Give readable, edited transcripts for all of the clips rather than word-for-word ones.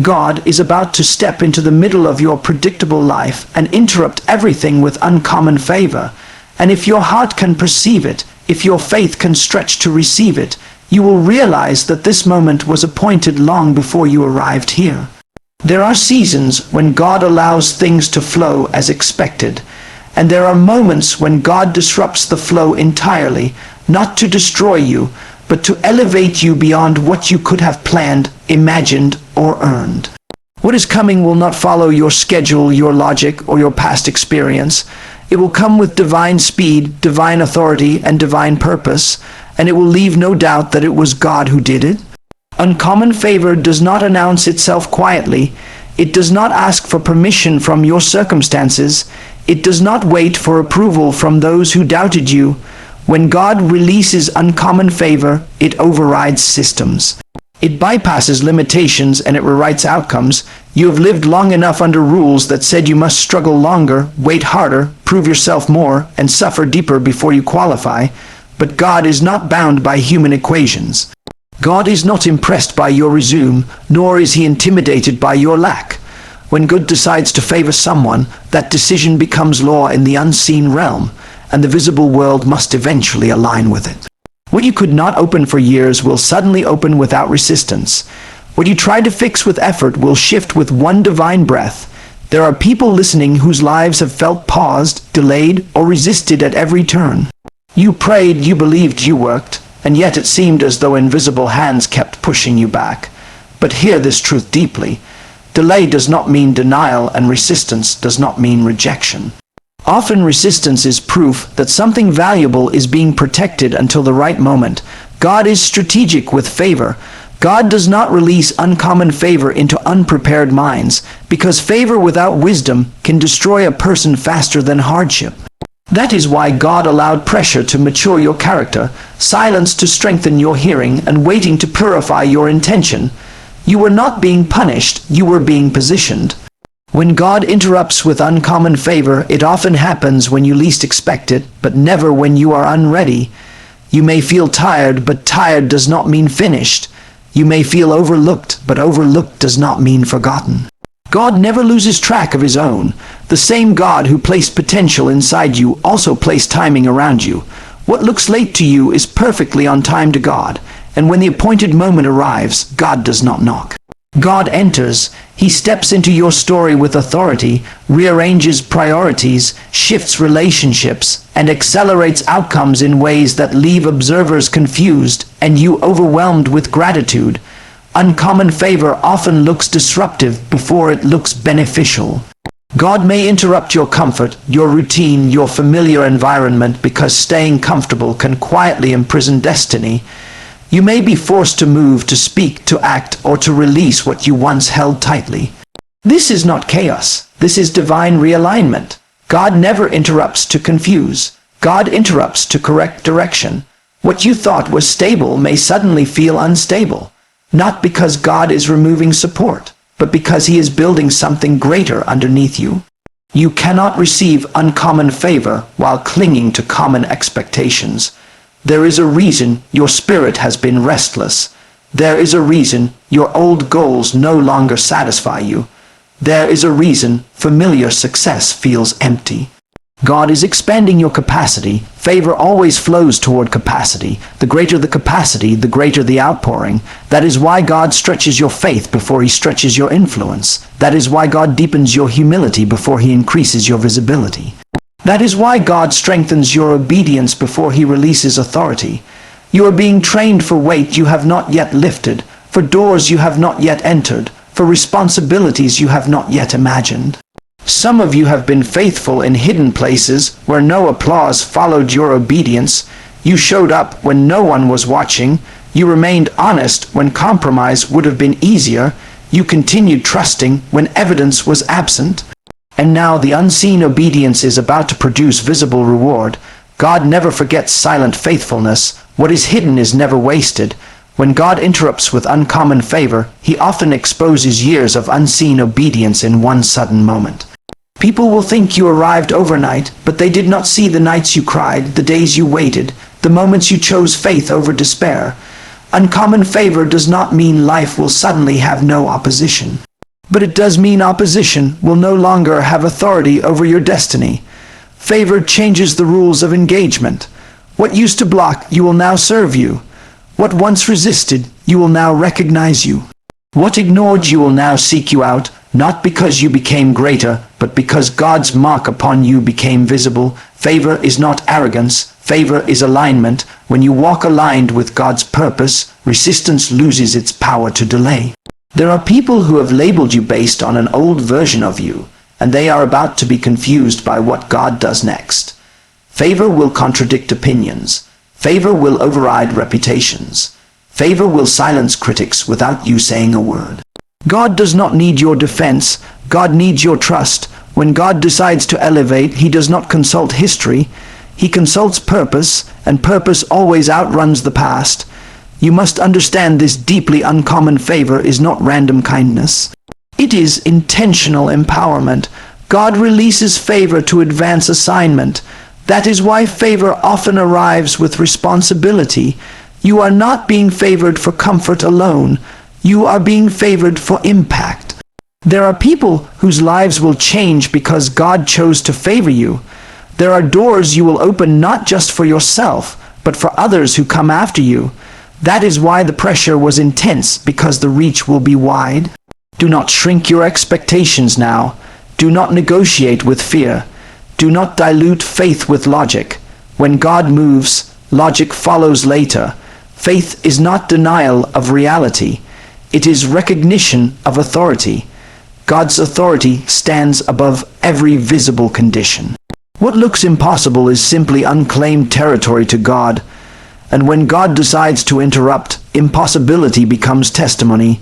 God is about to step into the middle of your predictable life and interrupt everything with uncommon favor. And if your heart can perceive it, if your faith can stretch to receive it, you will realize that this moment was appointed long before you arrived here. There are seasons when God allows things to flow as expected, and there are moments when God disrupts the flow entirely, not to destroy you, but to elevate you beyond what you could have planned, imagined, or earned. What is coming will not follow your schedule, your logic, or your past experience. It will come with divine speed, divine authority, and divine purpose, and it will leave no doubt that it was God who did it. Uncommon favor does not announce itself quietly. It does not ask for permission from your circumstances. It does not wait for approval from those who doubted you. When God releases uncommon favor, it overrides systems. It bypasses limitations and it rewrites outcomes. You have lived long enough under rules that said you must struggle longer, wait harder, prove yourself more, and suffer deeper before you qualify. But God is not bound by human equations. God is not impressed by your resume, nor is he intimidated by your lack. When God decides to favor someone, that decision becomes law in the unseen realm, and the visible world must eventually align with it. What you could not open for years will suddenly open without resistance. What you tried to fix with effort will shift with one divine breath. There are people listening whose lives have felt paused, delayed, or resisted at every turn. You prayed, you believed, you worked, and yet it seemed as though invisible hands kept pushing you back. But hear this truth deeply. Delay does not mean denial, and resistance does not mean rejection. Often resistance is proof that something valuable is being protected until the right moment. God is strategic with favor. God does not release uncommon favor into unprepared minds, because favor without wisdom can destroy a person faster than hardship. That is why God allowed pressure to mature your character, silence to strengthen your hearing, and waiting to purify your intention. You were not being punished, you were being positioned. When God interrupts with uncommon favor, it often happens when you least expect it, but never when you are unready. You may feel tired, but tired does not mean finished. You may feel overlooked, but overlooked does not mean forgotten. God never loses track of his own. The same God who placed potential inside you also placed timing around you. What looks late to you is perfectly on time to God, and when the appointed moment arrives, God does not knock. God enters. He steps into your story with authority, rearranges priorities, shifts relationships, and accelerates outcomes in ways that leave observers confused and you overwhelmed with gratitude. Uncommon favor often looks disruptive before it looks beneficial. God may interrupt your comfort, your routine, your familiar environment, because staying comfortable can quietly imprison destiny. You may be forced to move, to speak, to act, or to release what you once held tightly. This is not chaos. This is divine realignment. God never interrupts to confuse. God interrupts to correct direction. What you thought was stable may suddenly feel unstable, not because God is removing support, but because he is building something greater underneath you. You cannot receive uncommon favor while clinging to common expectations. There is a reason your spirit has been restless. There is a reason your old goals no longer satisfy you. There is a reason familiar success feels empty. God is expanding your capacity. Favor always flows toward capacity. The greater the capacity, the greater the outpouring. That is why God stretches your faith before he stretches your influence. That is why God deepens your humility before he increases your visibility. That is why God strengthens your obedience before he releases authority. You are being trained for weight you have not yet lifted, for doors you have not yet entered, for responsibilities you have not yet imagined. Some of you have been faithful in hidden places where no applause followed your obedience. You showed up when no one was watching. You remained honest when compromise would have been easier. You continued trusting when evidence was absent. And now the unseen obedience is about to produce visible reward. God never forgets silent faithfulness. What is hidden is never wasted. When God interrupts with uncommon favor, he often exposes years of unseen obedience in one sudden moment. People will think you arrived overnight, but they did not see the nights you cried, the days you waited, the moments you chose faith over despair. Uncommon favor does not mean life will suddenly have no opposition. But it does mean opposition will no longer have authority over your destiny. Favor changes the rules of engagement. What used to block you will now serve you. What once resisted you will now recognize you. What ignored you will now seek you out, not because you became greater, but because God's mark upon you became visible. Favor is not arrogance. Favor is alignment. When you walk aligned with God's purpose, resistance loses its power to delay. There are people who have labeled you based on an old version of you, and they are about to be confused by what God does next. Favor will contradict opinions. Favor will override reputations. Favor will silence critics without you saying a word. God does not need your defense. God needs your trust. When God decides to elevate, he does not consult history. He consults purpose, and purpose always outruns the past. You must understand this deeply uncommon favor is not random kindness. It is intentional empowerment. God releases favor to advance assignment. That is why favor often arrives with responsibility. You are not being favored for comfort alone. You are being favored for impact. There are people whose lives will change because God chose to favor you. There are doors you will open not just for yourself, but for others who come after you. That is why the pressure was intense, because the reach will be wide. Do not shrink your expectations now. Do not negotiate with fear. Do not dilute faith with logic. When God moves, logic follows later. Faith is not denial of reality. It is recognition of authority. God's authority stands above every visible condition. What looks impossible is simply unclaimed territory to God. And when God decides to interrupt, impossibility becomes testimony.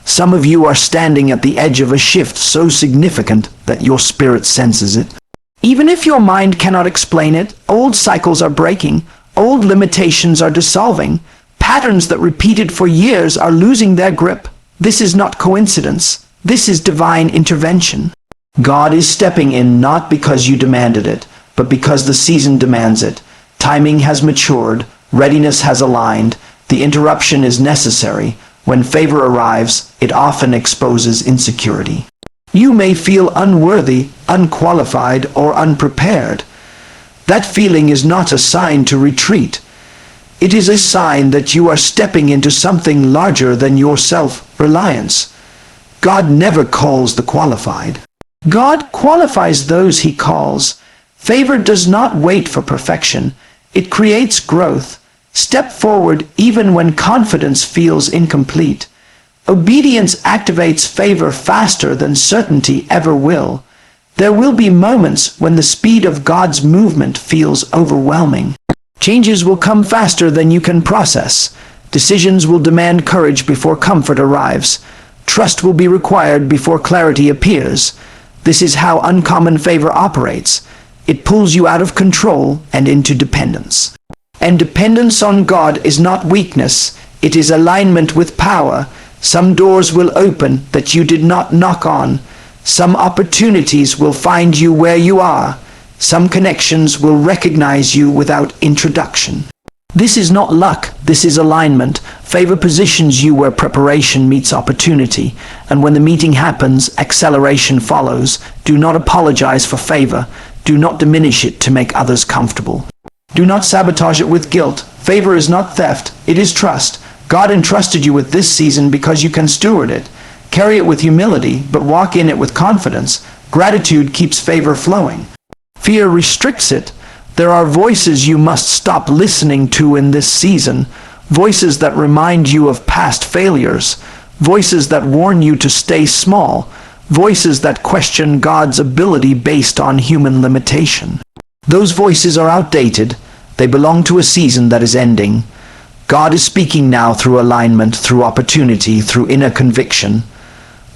Some of you are standing at the edge of a shift so significant that your spirit senses it. Even if your mind cannot explain it, old cycles are breaking, old limitations are dissolving, patterns that repeated for years are losing their grip. This is not coincidence. This is divine intervention. God is stepping in not because you demanded it, but because the season demands it. Timing has matured. Readiness has aligned. The interruption is necessary. When favor arrives, it often exposes insecurity. You may feel unworthy, unqualified, or unprepared. That feeling is not a sign to retreat. It is a sign that you are stepping into something larger than your self-reliance. God never calls the qualified. God qualifies those he calls. Favor does not wait for perfection. It creates growth. Step forward even when confidence feels incomplete. Obedience activates favor faster than certainty ever will. There will be moments when the speed of God's movement feels overwhelming. Changes will come faster than you can process. Decisions will demand courage before comfort arrives. Trust will be required before clarity appears. This is how uncommon favor operates. It pulls you out of control and into dependence. And dependence on God is not weakness. It is alignment with power. Some doors will open that you did not knock on. Some opportunities will find you where you are. Some connections will recognize you without introduction. This is not luck, this is alignment. Favor positions you where preparation meets opportunity, and when the meeting happens, acceleration follows. Do not apologize for favor. Do not diminish it to make others comfortable. Do not sabotage it with guilt. Favor is not theft, it is trust. God entrusted you with this season because you can steward it. Carry it with humility, but walk in it with confidence. Gratitude keeps favor flowing. Fear restricts it. There are voices you must stop listening to in this season. Voices that remind you of past failures. Voices that warn you to stay small. Voices that question God's ability based on human limitation. Those voices are outdated. They belong to a season that is ending. God is speaking now through alignment, through opportunity, through inner conviction.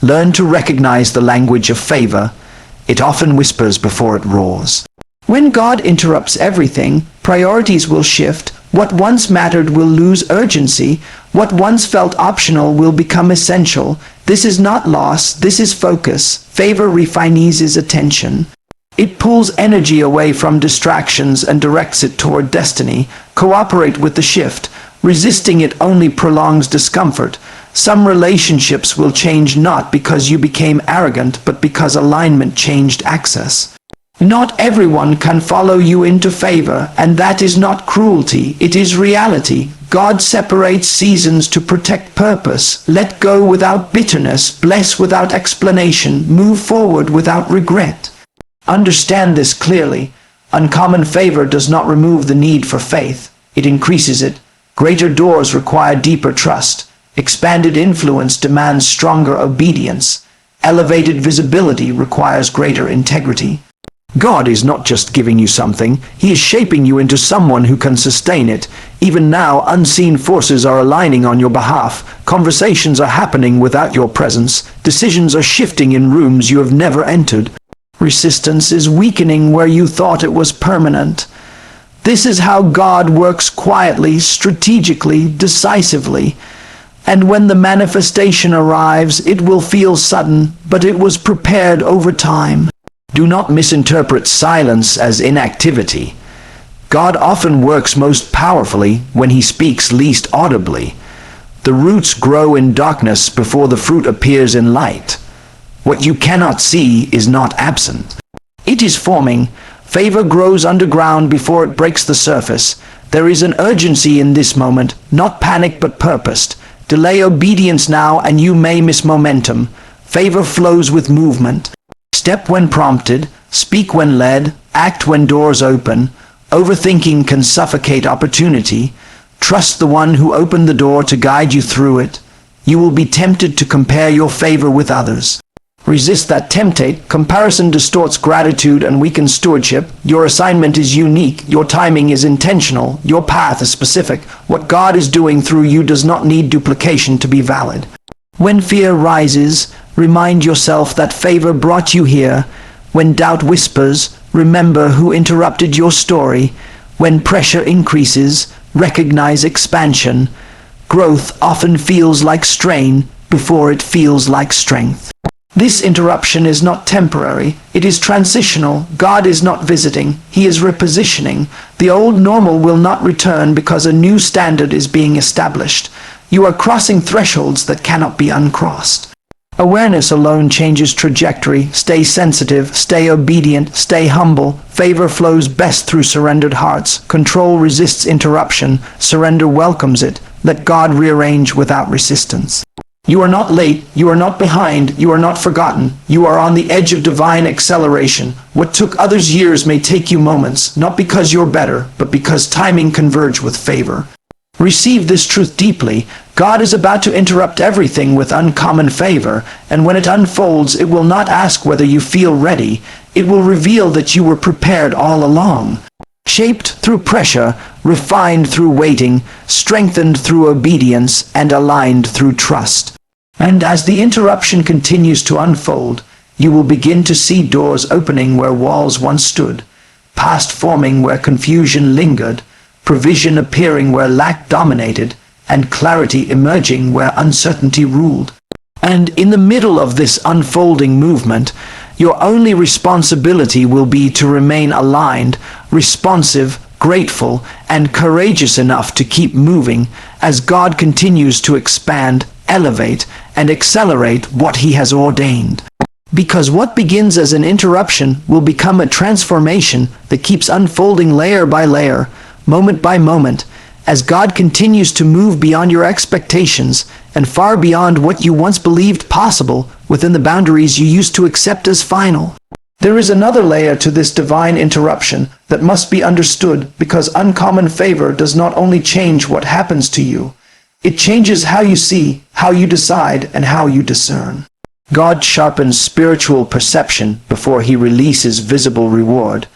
Learn to recognize the language of favor. It often whispers before it roars. When God interrupts everything, priorities will shift. What once mattered will lose urgency. What once felt optional will become essential. This is not loss, this is focus. Favor refinees attention. It pulls energy away from distractions and directs it toward destiny. Cooperate with the shift. Resisting it only prolongs discomfort. Some relationships will change not because you became arrogant, but because alignment changed access. Not everyone can follow you into favor, and that is not cruelty, it is reality. God separates seasons to protect purpose. Let go without bitterness, bless without explanation, move forward without regret. Understand this clearly. Uncommon favor does not remove the need for faith, it increases it. Greater doors require deeper trust. Expanded influence demands stronger obedience. Elevated visibility requires greater integrity. God is not just giving you something, He is shaping you into someone who can sustain it. Even now, unseen forces are aligning on your behalf. Conversations are happening without your presence. Decisions are shifting in rooms you have never entered. Resistance is weakening where you thought it was permanent. This is how God works quietly, strategically, decisively. And when the manifestation arrives, it will feel sudden, but it was prepared over time. Do not misinterpret silence as inactivity. God often works most powerfully when He speaks least audibly. The roots grow in darkness before the fruit appears in light. What you cannot see is not absent. It is forming. Favor grows underground before it breaks the surface. There is an urgency in this moment, not panic but purposed. Delay obedience now and you may miss momentum. Favor flows with movement. Step when prompted, speak when led, act when doors open. Overthinking can suffocate opportunity. Trust the one who opened the door to guide you through it. You will be tempted to compare your favor with others. Resist that temptate. Comparison distorts gratitude and weakens stewardship. Your assignment is unique. Your timing is intentional. Your path is specific. What God is doing through you does not need duplication to be valid. When fear rises, remind yourself that favor brought you here. When doubt whispers, remember who interrupted your story. When pressure increases, recognize expansion. Growth often feels like strain before it feels like strength. This interruption is not temporary, it is transitional. God is not visiting, He is repositioning. The old normal will not return because a new standard is being established. You are crossing thresholds that cannot be uncrossed. Awareness alone changes trajectory. Stay sensitive, stay obedient, stay humble. Favor flows best through surrendered hearts. Control resists interruption. Surrender welcomes it. Let God rearrange without resistance. You are not late, you are not behind, you are not forgotten. You are on the edge of divine acceleration. What took others years may take you moments, not because you're better, but because timing converged with favor. Receive this truth deeply. God is about to interrupt everything with uncommon favor, and when it unfolds, it will not ask whether you feel ready. It will reveal that you were prepared all along. Shaped through pressure, refined through waiting, strengthened through obedience, and aligned through trust. And as the interruption continues to unfold, you will begin to see doors opening where walls once stood, past forming where confusion lingered, provision appearing where lack dominated, and clarity emerging where uncertainty ruled. And in the middle of this unfolding movement, your only responsibility will be to remain aligned, responsive, grateful, and courageous enough to keep moving as God continues to expand, elevate, and accelerate what He has ordained. Because what begins as an interruption will become a transformation that keeps unfolding layer by layer, moment by moment, as God continues to move beyond your expectations and far beyond what you once believed possible within the boundaries you used to accept as final. There is another layer to this divine interruption that must be understood, because uncommon favor does not only change what happens to you, it changes how you see, how you decide, and how you discern. God sharpens spiritual perception before He releases visible reward.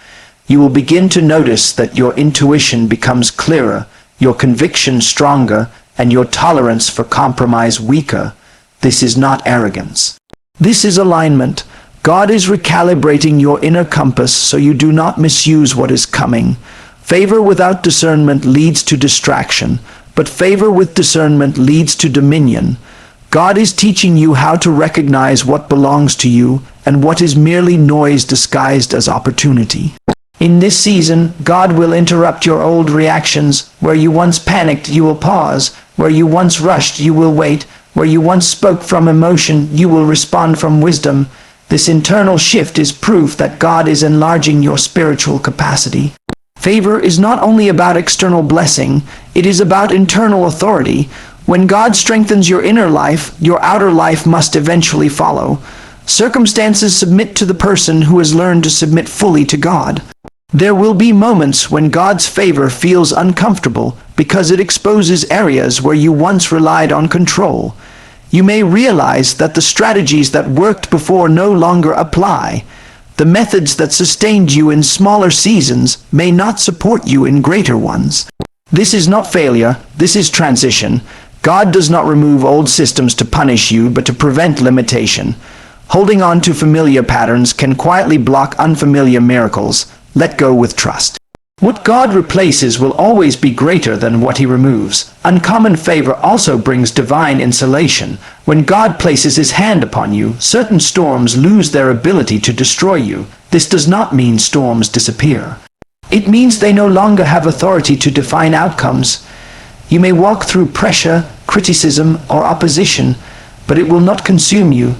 You will begin to notice that your intuition becomes clearer, your conviction stronger, and your tolerance for compromise weaker. This is not arrogance. This is alignment. God is recalibrating your inner compass so you do not misuse what is coming. Favor without discernment leads to distraction, but favor with discernment leads to dominion. God is teaching you how to recognize what belongs to you and what is merely noise disguised as opportunity. In this season, God will interrupt your old reactions. Where you once panicked, you will pause. Where you once rushed, you will wait. Where you once spoke from emotion, you will respond from wisdom. This internal shift is proof that God is enlarging your spiritual capacity. Favor is not only about external blessing, it is about internal authority. When God strengthens your inner life, your outer life must eventually follow. Circumstances submit to the person who has learned to submit fully to God. There will be moments when God's favor feels uncomfortable because it exposes areas where you once relied on control. You may realize that the strategies that worked before no longer apply. The methods that sustained you in smaller seasons may not support you in greater ones. This is not failure, this is transition. God does not remove old systems to punish you, but to prevent limitation. Holding on to familiar patterns can quietly block unfamiliar miracles. Let go with trust. What God replaces will always be greater than what he removes. Uncommon favor also brings divine insulation. When God places his hand upon you, certain storms lose their ability to destroy you. This does not mean storms disappear. It means they no longer have authority to define outcomes. You may walk through pressure, criticism, or opposition, but it will not consume you.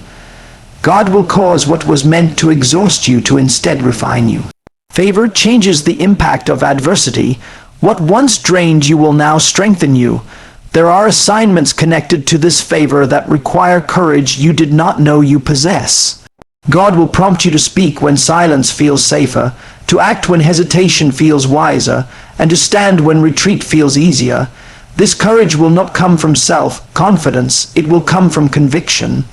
God will cause what was meant to exhaust you to instead refine you. Favor changes the impact of adversity. What once drained you will now strengthen you. There are assignments connected to this favor that require courage you did not know you possess. God will prompt you to speak when silence feels safer, to act when hesitation feels wiser, and to stand when retreat feels easier. This courage will not come from self-confidence, it will come from conviction.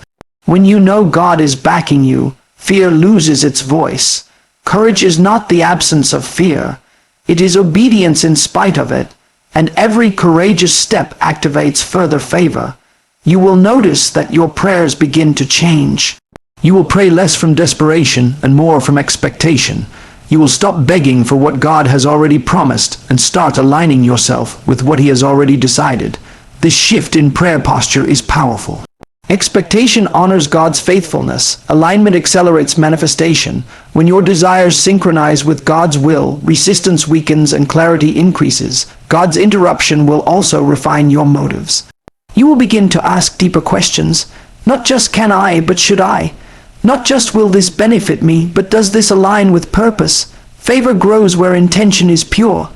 When you know God is backing you, fear loses its voice. Courage is not the absence of fear. It is obedience in spite of it, and every courageous step activates further favor. You will notice that your prayers begin to change. You will pray less from desperation and more from expectation. You will stop begging for what God has already promised and start aligning yourself with what he has already decided. This shift in prayer posture is powerful. Expectation honors God's faithfulness. Alignment accelerates manifestation. When your desires synchronize with God's will, resistance weakens and clarity increases. God's interruption will also refine your motives. You will begin to ask deeper questions. Not just can I, but should I? Not just will this benefit me, but does this align with purpose? Favor grows where intention is pure.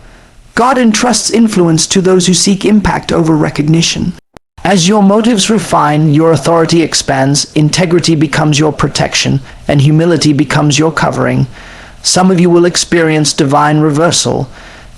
God entrusts influence to those who seek impact over recognition. As your motives refine, your authority expands, integrity becomes your protection, and humility becomes your covering. Some of you will experience divine reversal.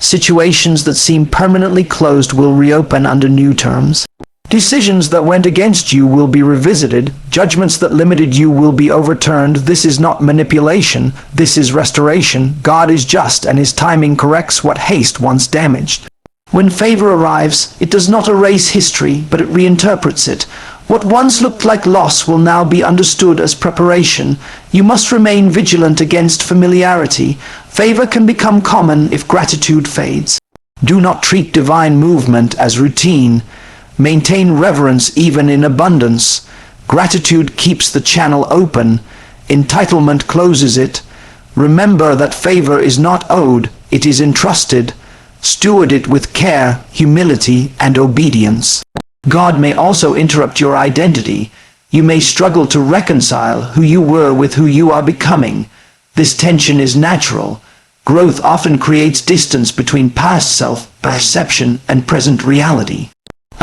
Situations that seem permanently closed will reopen under new terms. Decisions that went against you will be revisited. Judgments that limited you will be overturned. This is not manipulation. This is restoration. God is just, and his timing corrects what haste once damaged. When favor arrives, it does not erase history, but it reinterprets it. What once looked like loss will now be understood as preparation. You must remain vigilant against familiarity. Favor can become common if gratitude fades. Do not treat divine movement as routine. Maintain reverence even in abundance. Gratitude keeps the channel open. Entitlement closes it. Remember that favor is not owed, it is entrusted. Steward it with care, humility, and obedience. God may also interrupt your identity. You may struggle to reconcile who you were with who you are becoming. This tension is natural. Growth often creates distance between past self-perception and present reality.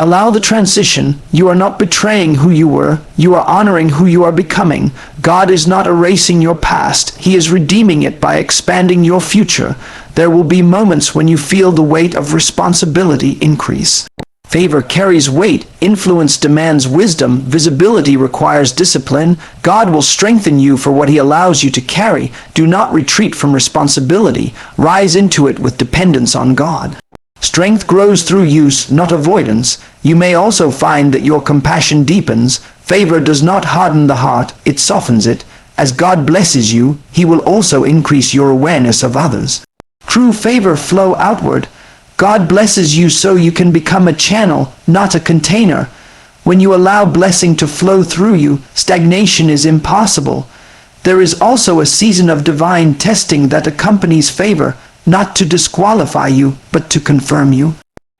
Allow the transition. You are not betraying who you were. You are honoring who you are becoming. God is not erasing your past. He is redeeming it by expanding your future. There will be moments when you feel the weight of responsibility increase. Favor carries weight. Influence demands wisdom. Visibility requires discipline. God will strengthen you for what he allows you to carry. Do not retreat from responsibility. Rise into it with dependence on God. Strength grows through use, not avoidance. You may also find that your compassion deepens. Favor does not harden the heart, it softens it. As God blesses you, he will also increase your awareness of others. True favor flows outward. God blesses you so you can become a channel, not a container. When you allow blessing to flow through you, stagnation is impossible. There is also a season of divine testing that accompanies favor, not to disqualify you, but to confirm you.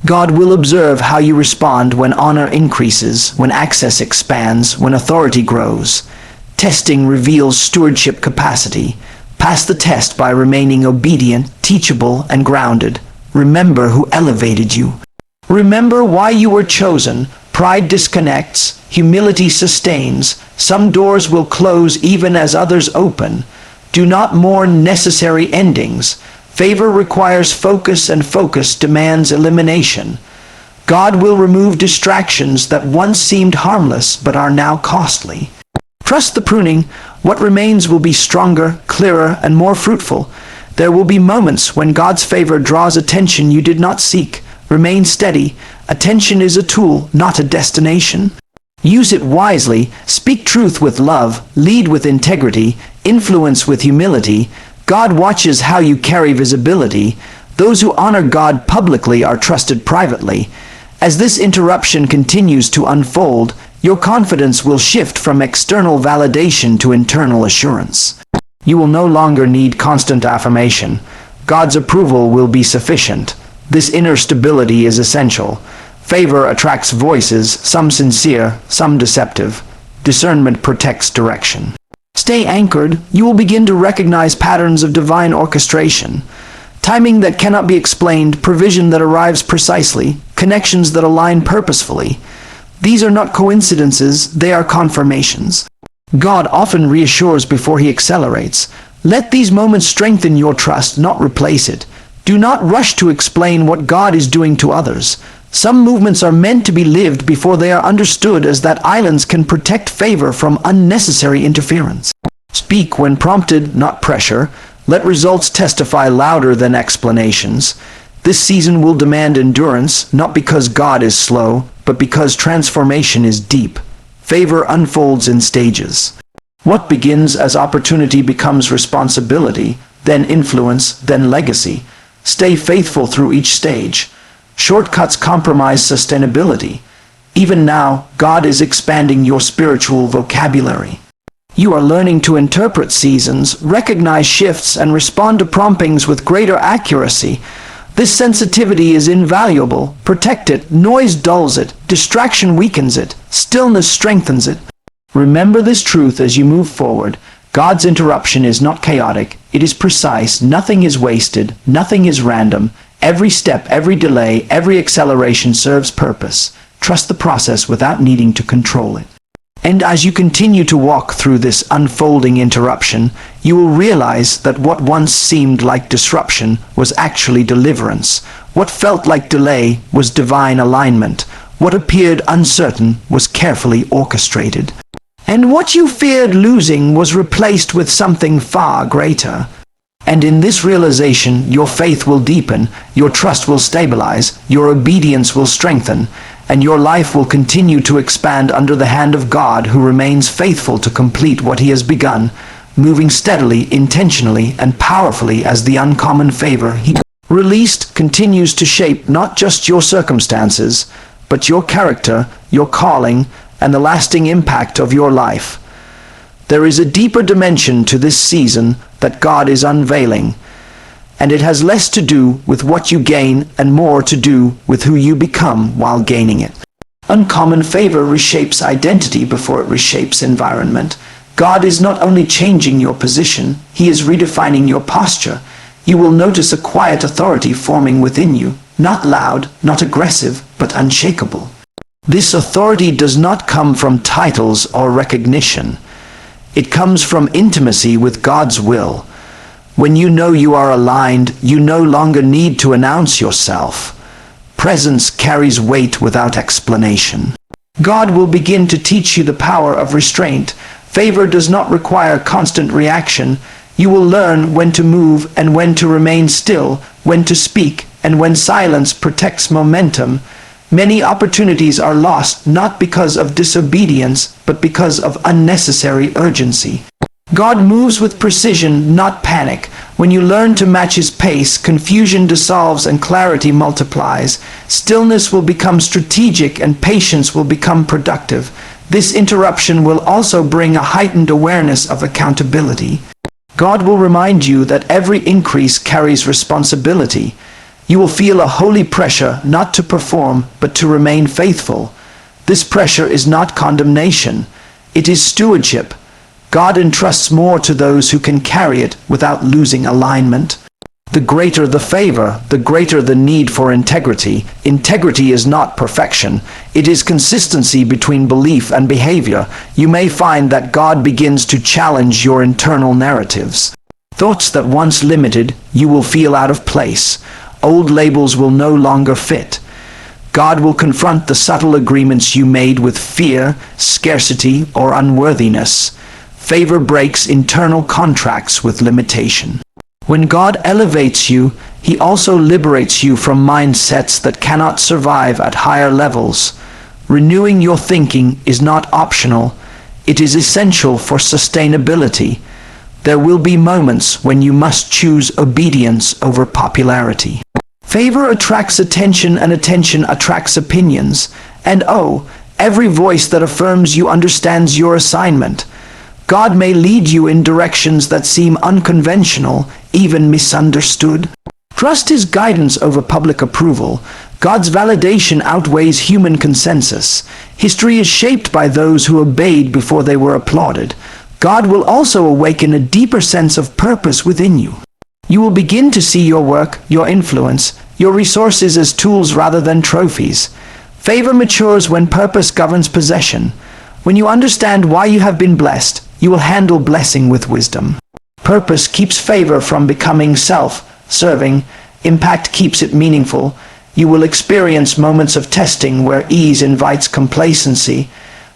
God will observe how you respond when honor increases, when access expands, when authority grows. Testing reveals stewardship capacity. Pass the test by remaining obedient, teachable, and grounded. Remember who elevated you. Remember why you were chosen. Pride disconnects, humility sustains. Some doors will close even as others open. Do not mourn necessary endings. Favor requires focus, and focus demands elimination. God will remove distractions that once seemed harmless but are now costly. Trust the pruning. What remains will be stronger, clearer, and more fruitful. There will be moments when God's favor draws attention you did not seek. Remain steady. Attention is a tool, not a destination. Use it wisely. Speak truth with love. Lead with integrity. Influence with humility. God watches how you carry visibility. Those who honor God publicly are trusted privately. As this interruption continues to unfold, your confidence will shift from external validation to internal assurance. You will no longer need constant affirmation. God's approval will be sufficient. This inner stability is essential. Favor attracts voices, some sincere, some deceptive. Discernment protects direction. Stay anchored. You will begin to recognize patterns of divine orchestration. Timing that cannot be explained, provision that arrives precisely, connections that align purposefully. These are not coincidences, they are confirmations. God often reassures before he accelerates. Let these moments strengthen your trust, not replace it. Do not rush to explain what God is doing to others. Some movements are meant to be lived before they are understood, as that islands can protect favor from unnecessary interference. Speak when prompted, not pressure. Let results testify louder than explanations. This season will demand endurance, not because God is slow, but because transformation is deep. Favor unfolds in stages. What begins as opportunity becomes responsibility, then influence, then legacy. Stay faithful through each stage. Shortcuts compromise sustainability. Even now, God is expanding your spiritual vocabulary. You are learning to interpret seasons, recognize shifts, and respond to promptings with greater accuracy. This sensitivity is invaluable. Protect it. Noise dulls it. Distraction weakens it. Stillness strengthens it. Remember this truth as you move forward. God's interruption is not chaotic. It is precise. Nothing is wasted. Nothing is random. Every step, every delay, every acceleration serves purpose. Trust the process without needing to control it. And as you continue to walk through this unfolding interruption, you will realize that what once seemed like disruption was actually deliverance. What felt like delay was divine alignment. What appeared uncertain was carefully orchestrated. And what you feared losing was replaced with something far greater. And in this realization, your faith will deepen, your trust will stabilize, your obedience will strengthen, and your life will continue to expand under the hand of God, who remains faithful to complete what he has begun, moving steadily, intentionally, and powerfully as the uncommon favor he released continues to shape not just your circumstances, but your character, your calling, and the lasting impact of your life. There is a deeper dimension to this season that God is unveiling, and it has less to do with what you gain and more to do with who you become while gaining it. Uncommon favor reshapes identity before it reshapes environment. God is not only changing your position, he is redefining your posture. You will notice a quiet authority forming within you, not loud, not aggressive, but unshakable. This authority does not come from titles or recognition. It comes from intimacy with God's will. When you know you are aligned, you no longer need to announce yourself. Presence carries weight without explanation. God will begin to teach you the power of restraint. Favor does not require constant reaction. You will learn when to move and when to remain still, when to speak and when silence protects momentum. Many opportunities are lost not because of disobedience, but because of unnecessary urgency. God moves with precision, not panic. When you learn to match his pace, confusion dissolves and clarity multiplies. Stillness will become strategic and patience will become productive. This interruption will also bring a heightened awareness of accountability. God will remind you that every increase carries responsibility. You will feel a holy pressure not to perform, but to remain faithful. This pressure is not condemnation. It is stewardship. God entrusts more to those who can carry it without losing alignment. The greater the favor, the greater the need for integrity. Integrity is not perfection. It is consistency between belief and behavior. You may find that God begins to challenge your internal narratives. Thoughts that once limited, you will feel out of place. Old labels will no longer fit. God will confront the subtle agreements you made with fear, scarcity, or unworthiness. Favor breaks internal contracts with limitation. When God elevates you, He also liberates you from mindsets that cannot survive at higher levels. Renewing your thinking is not optional. It is essential for sustainability. There will be moments when you must choose obedience over popularity. Favor attracts attention, and attention attracts opinions. And every voice that affirms you understands your assignment. God may lead you in directions that seem unconventional, even misunderstood. Trust His guidance over public approval. God's validation outweighs human consensus. History is shaped by those who obeyed before they were applauded. God will also awaken a deeper sense of purpose within you. You will begin to see your work, your influence, your resources as tools rather than trophies. Favor matures when purpose governs possession. When you understand why you have been blessed, you will handle blessing with wisdom. Purpose keeps favor from becoming self-serving. Impact keeps it meaningful. You will experience moments of testing where ease invites complacency.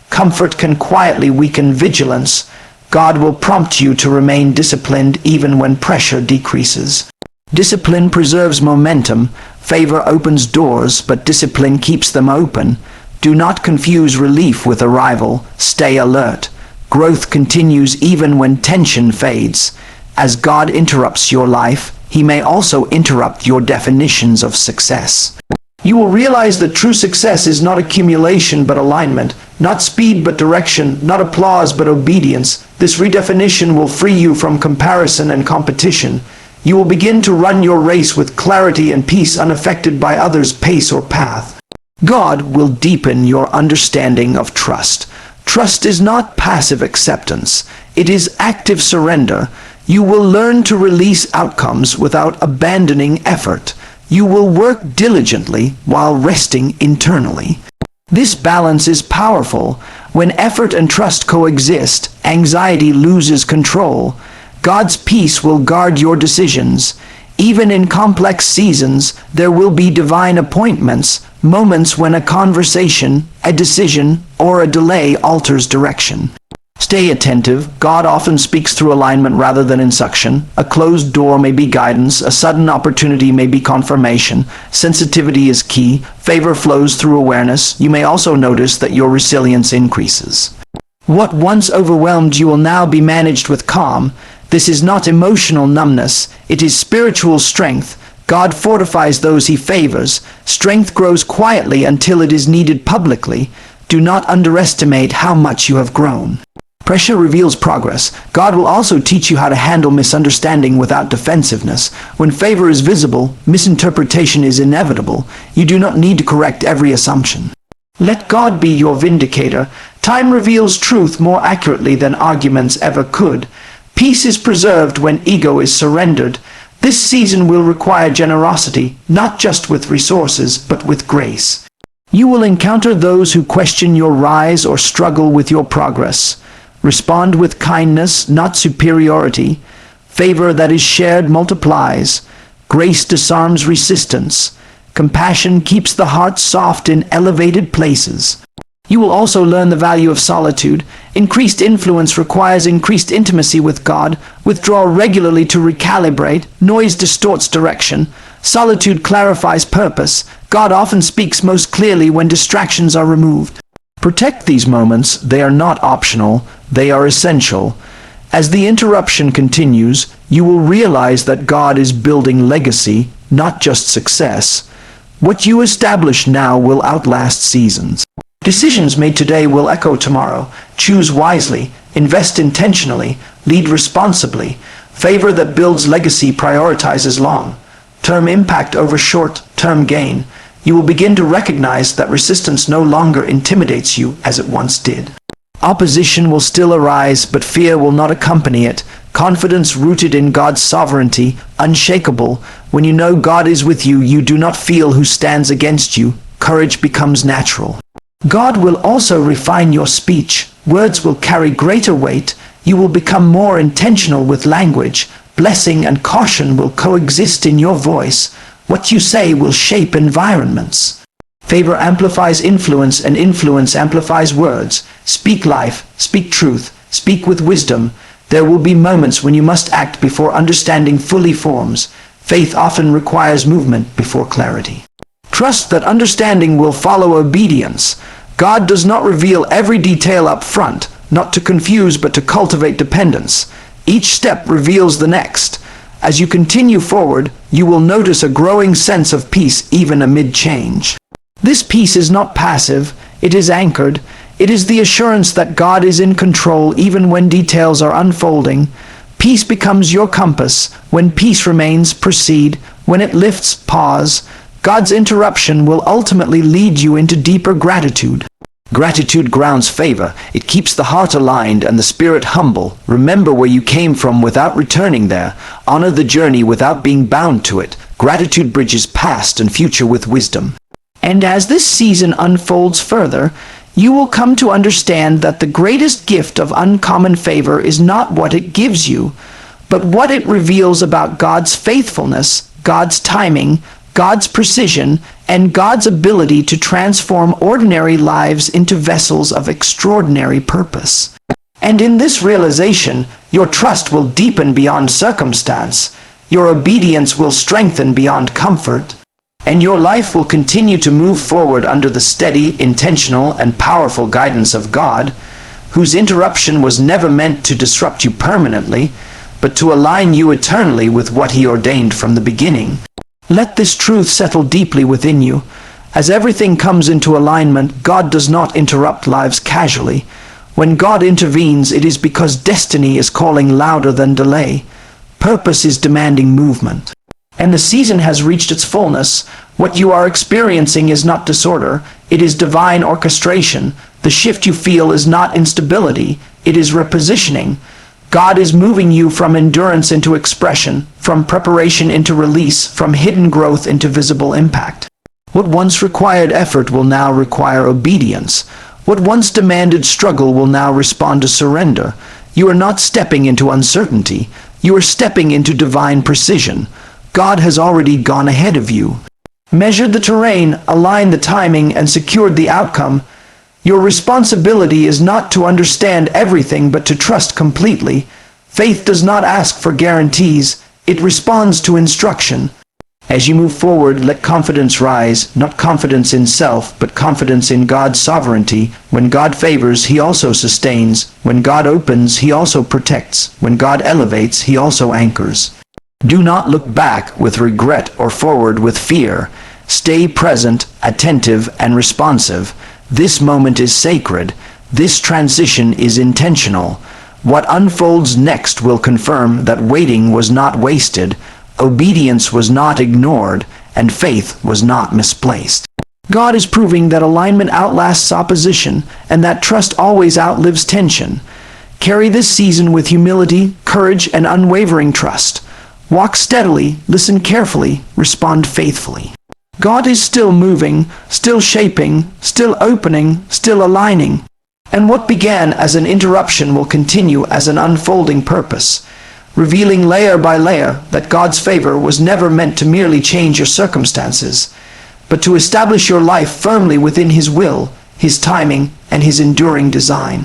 Comfort can quietly weaken vigilance. God will prompt you to remain disciplined even when pressure decreases. Discipline preserves momentum. Favor opens doors, but discipline keeps them open. Do not confuse relief with arrival. Stay alert. Growth continues even when tension fades. As God interrupts your life, He may also interrupt your definitions of success. You will realize that true success is not accumulation but alignment, not speed but direction, not applause but obedience. This redefinition will free you from comparison and competition. You will begin to run your race with clarity and peace, unaffected by others' pace or path. God will deepen your understanding of trust. Trust is not passive acceptance. It is active surrender. You will learn to release outcomes without abandoning effort. You will work diligently while resting internally. This balance is powerful. When effort and trust coexist, anxiety loses control. God's peace will guard your decisions. Even in complex seasons, there will be divine appointments, moments when a conversation, a decision, or a delay alters direction. Stay attentive. God often speaks through alignment rather than in suction. A closed door may be guidance. A sudden opportunity may be confirmation. Sensitivity is key. Favor flows through awareness. You may also notice that your resilience increases. What once overwhelmed you will now be managed with calm. This is not emotional numbness. It is spiritual strength. God fortifies those He favors. Strength grows quietly until it is needed publicly. Do not underestimate how much you have grown. Pressure reveals progress. God will also teach you how to handle misunderstanding without defensiveness. When favor is visible, misinterpretation is inevitable. You do not need to correct every assumption. Let God be your vindicator. Time reveals truth more accurately than arguments ever could. Peace is preserved when ego is surrendered. This season will require generosity, not just with resources, but with grace. You will encounter those who question your rise or struggle with your progress. Respond with kindness, not superiority. Favor that is shared multiplies. Grace disarms resistance. Compassion keeps the heart soft in elevated places. You will also learn the value of solitude. Increased influence requires increased intimacy with God. Withdraw regularly to recalibrate. Noise distorts direction. Solitude clarifies purpose. God often speaks most clearly when distractions are removed. Protect these moments. They are not optional. They are essential. As the interruption continues, you will realize that God is building legacy, not just success. What you establish now will outlast seasons. Decisions made today will echo tomorrow. Choose wisely, invest intentionally, lead responsibly. Favor that builds legacy prioritizes long-term impact over short-term gain. You will begin to recognize that resistance no longer intimidates you as it once did. Opposition will still arise, but fear will not accompany it. Confidence rooted in God's sovereignty, unshakable. When you know God is with you, you do not feel who stands against you. Courage becomes natural. God will also refine your speech. Words will carry greater weight. You will become more intentional with language. Blessing and caution will coexist in your voice. What you say will shape environments. Favor amplifies influence, and influence amplifies words. Speak life, speak truth, speak with wisdom. There will be moments when you must act before understanding fully forms. Faith often requires movement before clarity. Trust that understanding will follow obedience. God does not reveal every detail up front, not to confuse but to cultivate dependence. Each step reveals the next. As you continue forward, you will notice a growing sense of peace even amid change. This peace is not passive, it is anchored. It is the assurance that God is in control even when details are unfolding. Peace becomes your compass. When peace remains, proceed. When it lifts, pause. God's interruption will ultimately lead you into deeper gratitude. Gratitude grounds favor. It keeps the heart aligned and the spirit humble. Remember where you came from without returning there. Honor the journey without being bound to it. Gratitude bridges past and future with wisdom. And as this season unfolds further, you will come to understand that the greatest gift of uncommon favor is not what it gives you, but what it reveals about God's faithfulness, God's timing, God's precision, and God's ability to transform ordinary lives into vessels of extraordinary purpose. And in this realization, your trust will deepen beyond circumstance, your obedience will strengthen beyond comfort, and your life will continue to move forward under the steady, intentional, and powerful guidance of God, whose interruption was never meant to disrupt you permanently, but to align you eternally with what He ordained from the beginning. Let this truth settle deeply within you. As everything comes into alignment, God does not interrupt lives casually. When God intervenes, it is because destiny is calling louder than delay. Purpose is demanding movement. And the season has reached its fullness. What you are experiencing is not disorder, it is divine orchestration. The shift you feel is not instability, it is repositioning. God is moving you from endurance into expression, from preparation into release, from hidden growth into visible impact. What once required effort will now require obedience. What once demanded struggle will now respond to surrender. You are not stepping into uncertainty, you are stepping into divine precision. God has already gone ahead of you, measured the terrain, aligned the timing, and secured the outcome. Your responsibility is not to understand everything, but to trust completely. Faith does not ask for guarantees, it responds to instruction. As you move forward, let confidence rise, not confidence in self, but confidence in God's sovereignty. When God favors, He also sustains. When God opens, He also protects. When God elevates, He also anchors. Do not look back with regret or forward with fear. Stay present, attentive, and responsive. This moment is sacred. This transition is intentional. What unfolds next will confirm that waiting was not wasted, obedience was not ignored, and faith was not misplaced. God is proving that alignment outlasts opposition, and that trust always outlives tension. Carry this season with humility, courage, and unwavering trust. Walk steadily, listen carefully, respond faithfully. God is still moving, still shaping, still opening, still aligning. And what began as an interruption will continue as an unfolding purpose, revealing layer by layer that God's favor was never meant to merely change your circumstances, but to establish your life firmly within His will, His timing, and His enduring design.